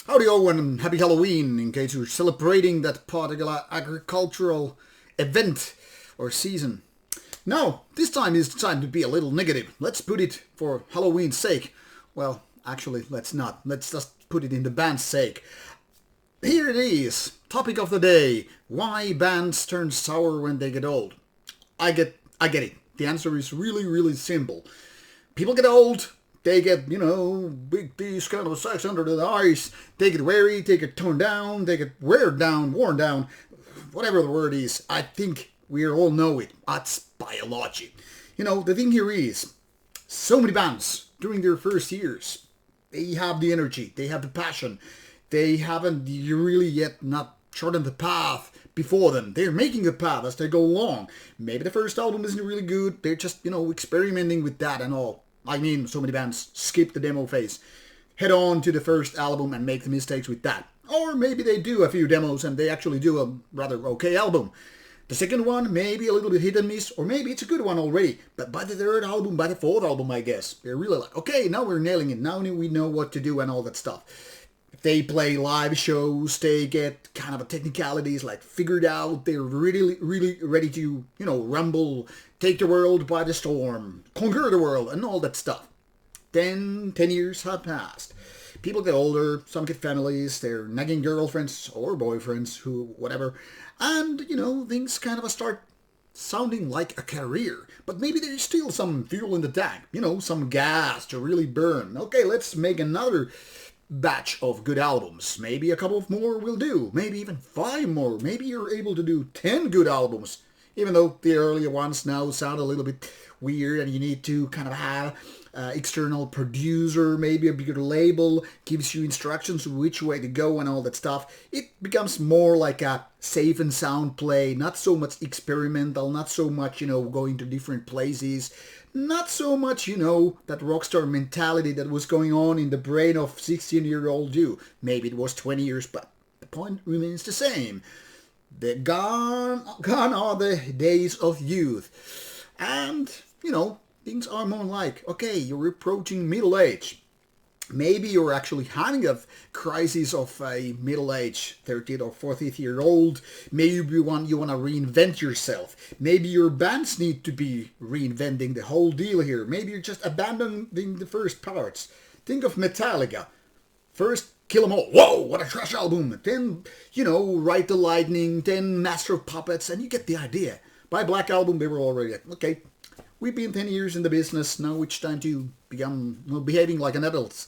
Howdy all and happy Halloween in case you're celebrating that particular agricultural event or season. Now, this time is the time to be a little negative. Let's put it for Halloween's sake. Well, actually, let's not. Let's just put it in the band's sake. Here it is. Topic of the day. Why bands turn sour when they get old. I get it. The answer is really simple. People get old, they get, big these kind of sacks under the eyes. They get weary, they get toned down, they get worn down, whatever the word is. I think we all know it. That's biology. The thing here is, so many bands during their first years, they have the energy, they have the passion. They haven't really yet not trodden the path before them. They're making the path as they go along. Maybe the first album isn't really good. They're just, experimenting with that and all. I mean, so many bands skip the demo phase, head on to the first album and make the mistakes with that. Or maybe they do a few demos and they actually do a rather okay album. The second one, maybe a little bit hit and miss, or maybe it's a good one already. But by the third album, by the fourth album, I guess, they're really like, okay, now we're nailing it. Now we know what to do and all that stuff. They play live shows, they get kind of a technicalities like figured out, they're really ready to, rumble, take the world by the storm, conquer the world and all that stuff. Then 10 years have passed. People get older, some get families, they're nagging girlfriends or boyfriends, whatever. And, things kind of start sounding like a career. But maybe there's still some fuel in the tank, some gas to really burn. Okay, let's make another batch of good albums. Maybe a couple of more will do. Maybe even 5 more. Maybe you're able to do 10 good albums. Even though the earlier ones now sound a little bit weird and you need to kind of have external producer, maybe a bigger label, gives you instructions which way to go and all that stuff. It becomes more like a safe and sound play, not so much experimental, not so much, going to different places, not so much, that rockstar mentality that was going on in the brain of 16-year-old you. Maybe it was 20 years, but the point remains the same. They're gone are the days of youth. And, things are more like, okay, you're approaching middle age. Maybe you're actually having a crisis of a middle age, 30th or 40th year old. Maybe you want to reinvent yourself. Maybe your bands need to be reinventing the whole deal here. Maybe you're just abandoning the first parts. Think of Metallica. First, Kill 'Em All. Whoa, what a trash album. Then, Ride the Lightning. Then Master of Puppets. And you get the idea. By Black Album, they were already like, okay, we've been 10 years in the business, now it's time to become behaving like an adult.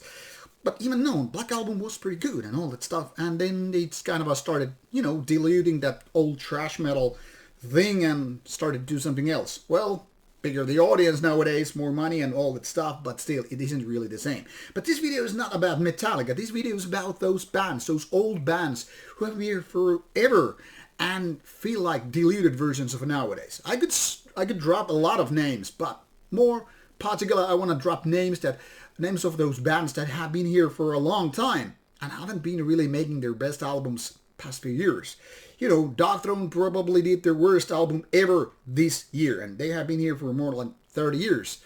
But even though Black Album was pretty good and all that stuff, and then it's kind of started, diluting that old trash metal thing and started to do something else. Well, bigger the audience nowadays, more money and all that stuff, but still, it isn't really the same. But this video is not about Metallica, this video is about those bands, those old bands who have been here forever and feel like diluted versions of nowadays. I could drop a lot of names, but more particular, I want to drop names of those bands that have been here for a long time and haven't been really making their best albums past few years. Darkthrone probably did their worst album ever this year, and they have been here for more than 30 years.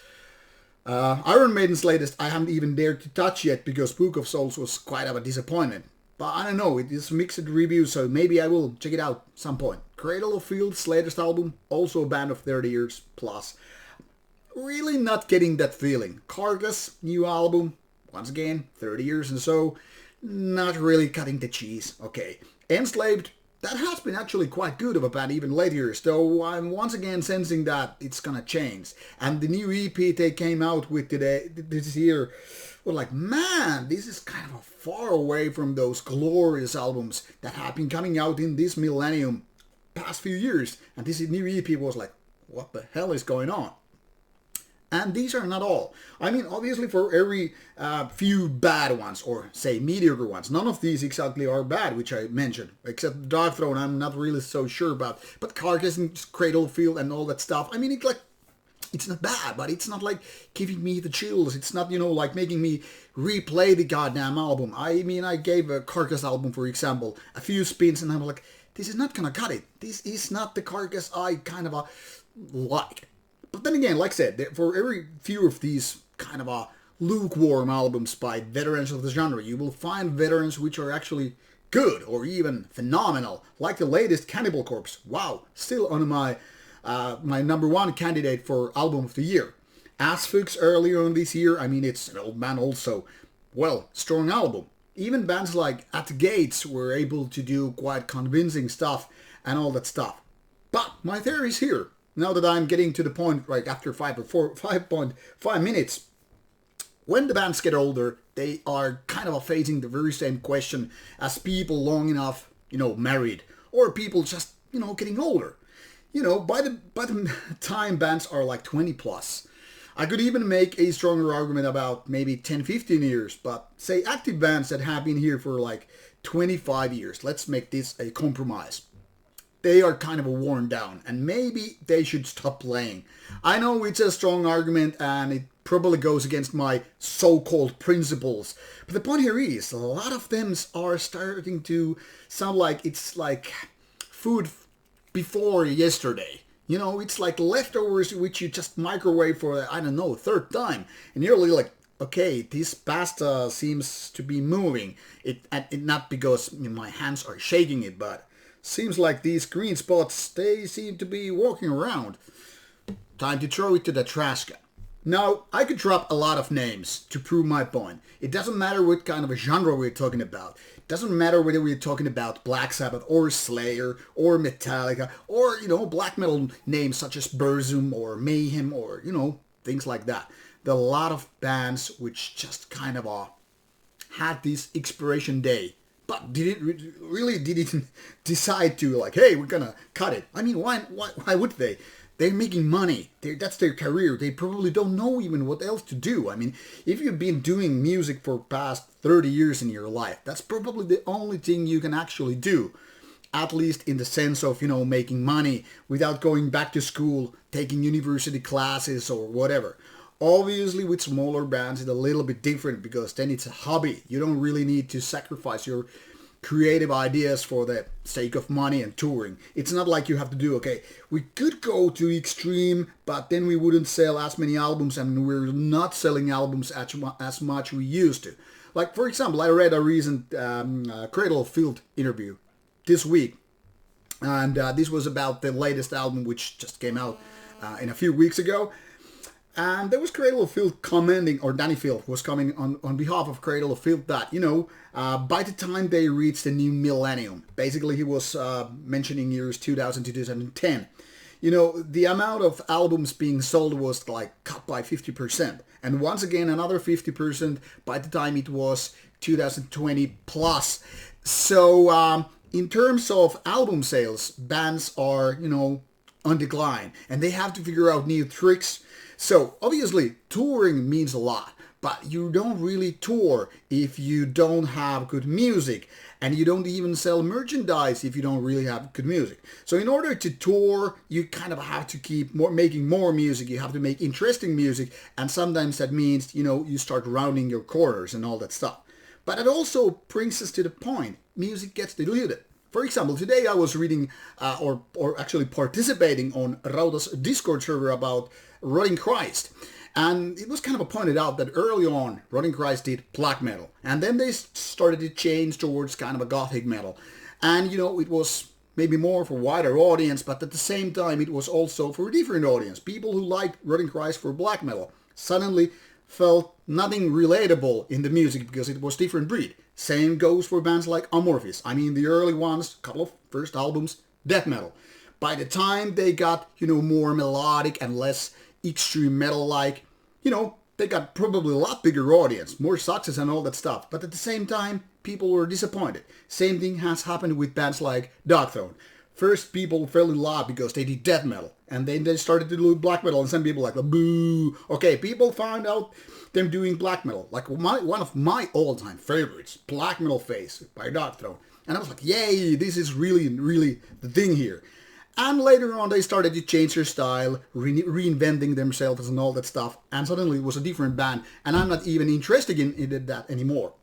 Iron Maiden's latest I haven't even dared to touch yet because Book of Souls was quite of a disappointment. But I don't know, it is mixed reviews, so maybe I will check it out some point. Cradle of Filth's latest album, also a band of 30 years plus. Really not getting that feeling. Carcass, new album, once again, 30 years and so, not really cutting the cheese. Okay. Enslaved, that has been actually quite good of a band even late years, though I'm once again sensing that it's gonna change. And the new EP they came out with this year, well, like, man, this is kind of far away from those glorious albums that have been coming out in this millennium past few years. And this new EP was like, what the hell is going on? And these are not all. I mean, obviously for every few bad ones, or say mediocre ones, none of these exactly are bad, which I mentioned. Except Darkthrone, I'm not really so sure about. But Carcass and Cradle of Filth and all that stuff, I mean, it's not bad, but it's not like giving me the chills. It's not, like making me replay the goddamn album. I mean, I gave a Carcass album, for example, a few spins, and I'm like, this is not gonna cut it. This is not the Carcass I kind of like. But then again, like I said, for every few of these kind of lukewarm albums by veterans of the genre. You will find veterans which are actually good or even phenomenal, like the latest Cannibal Corpse. Wow, still on my number one candidate for album of the year. As Fuchs earlier on this year, I mean, it's an old man also. Well, strong album. Even bands like At the Gates were able to do quite convincing stuff and all that stuff. But my theory is here. Now that I'm getting to the point, like after 5.5 minutes, when the bands get older, they are kind of facing the very same question as people long enough, married, or people just, getting older. By the time bands are like 20 plus, I could even make a stronger argument about maybe 10, 15 years, but say active bands that have been here for like 25 years. Let's make this a compromise. They are kind of worn down and maybe they should stop playing. I know it's a strong argument and it probably goes against my so-called principles. But the point here is a lot of them are starting to sound like it's like food before yesterday. It's like leftovers which you just microwave for, I don't know, third time. And you're really like, okay, this pasta seems to be moving. It not because my hands are shaking it, but seems like these green spots, they seem to be walking around. Time to throw it to the trash can. Now, I could drop a lot of names to prove my point. It doesn't matter what kind of a genre we're talking about. It doesn't matter whether we're talking about Black Sabbath or Slayer or Metallica or, black metal names such as Burzum or Mayhem or, things like that. There are a lot of bands which just kind of had this expiration day. But didn't decide to like, hey, we're gonna cut it. I mean, why would they? They're making money. That's their career. They probably don't know even what else to do. I mean, if you've been doing music for past 30 years in your life, that's probably the only thing you can actually do. At least in the sense of, making money without going back to school, taking university classes or whatever. Obviously, with smaller bands, it's a little bit different because then it's a hobby. You don't really need to sacrifice your creative ideas for the sake of money and touring. It's not like you have to do, okay, we could go to extreme, but then we wouldn't sell as many albums and we're not selling albums as much we used to. Like, for example, I read a recent Cradle of Filth interview this week, and this was about the latest album which just came out in a few weeks ago. And there was Cradle of Filth commenting, or Danny Filth was coming on behalf of Cradle of Filth that, by the time they reached the new millennium, basically he was mentioning years 2000 to 2010, the amount of albums being sold was like cut by 50%. And once again, another 50% by the time it was 2020 plus. So in terms of album sales, bands are, on decline. And they have to figure out new tricks. So, obviously, touring means a lot, but you don't really tour if you don't have good music, and you don't even sell merchandise if you don't really have good music. So, in order to tour, you kind of have to keep making more music, you have to make interesting music, and sometimes that means, you start rounding your corners and all that stuff. But it also brings us to the point, music gets diluted. For example, today I was reading, or actually participating on Rauta's Discord server about Rotting Christ. And it was kind of pointed out that early on, Rotting Christ did black metal. And then they started to change towards kind of a gothic metal. And, it was maybe more for a wider audience, but at the same time, it was also for a different audience. People who liked Rotting Christ for black metal suddenly felt nothing relatable in the music because it was different breed. Same goes for bands like Amorphis. I mean, the early ones, couple of first albums, death metal. By the time they got, more melodic and less extreme metal-like, they got probably a lot bigger audience, more success and all that stuff. But at the same time, people were disappointed. Same thing has happened with bands like Darkthrone. First, people fell in love because they did death metal. And then they started to do black metal. And some people like, boo. Okay, people found out them doing black metal. Like one of my all-time favorites, Black Metal Phase by Darkthrone. And I was like, yay, this is really, really the thing here. And later on, they started to change their style, reinventing themselves and all that stuff. And suddenly it was a different band. And I'm not even interested in that anymore.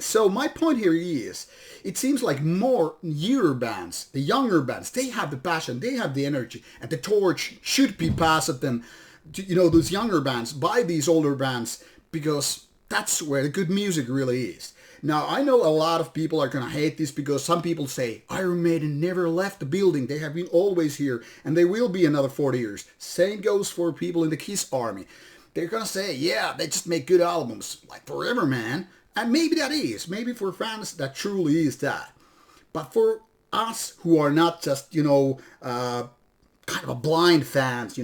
So my point here is, it seems like more newer bands, the younger bands, they have the passion, they have the energy, and the torch should be passed at them to, those younger bands by these older bands because that's where the good music really is. Now, I know a lot of people are gonna hate this because some people say Iron Maiden never left the building. They have been always here and they will be another 40 years. Same goes for people in the Kiss army. They're gonna say, yeah, they just make good albums, like forever, man. And maybe that is. Maybe for fans, that truly is that. But for us who are not just, kind of a blind fans,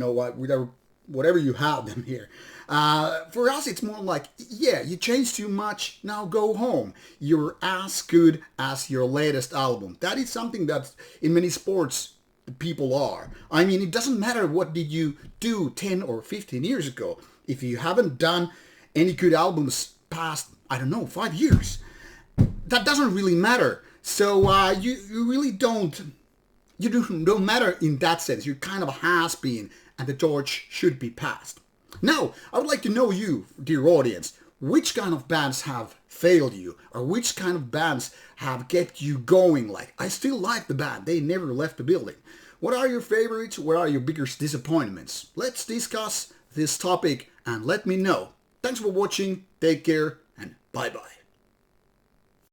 whatever you have them here. For us, it's more like, yeah, you changed too much, now go home. You're as good as your latest album. That is something that in many sports people are. I mean, it doesn't matter what did you do 10 or 15 years ago. If you haven't done any good albums past, 5 years, that doesn't really matter. So you really don't matter in that sense. You're kind of a has-been and the torch should be passed. Now, I would like to know you, dear audience, which kind of bands have failed you or which kind of bands have kept you going like, I still like the band, they never left the building. What are your favorites? What are your biggest disappointments? Let's discuss this topic and let me know. Thanks for watching, take care and bye-bye.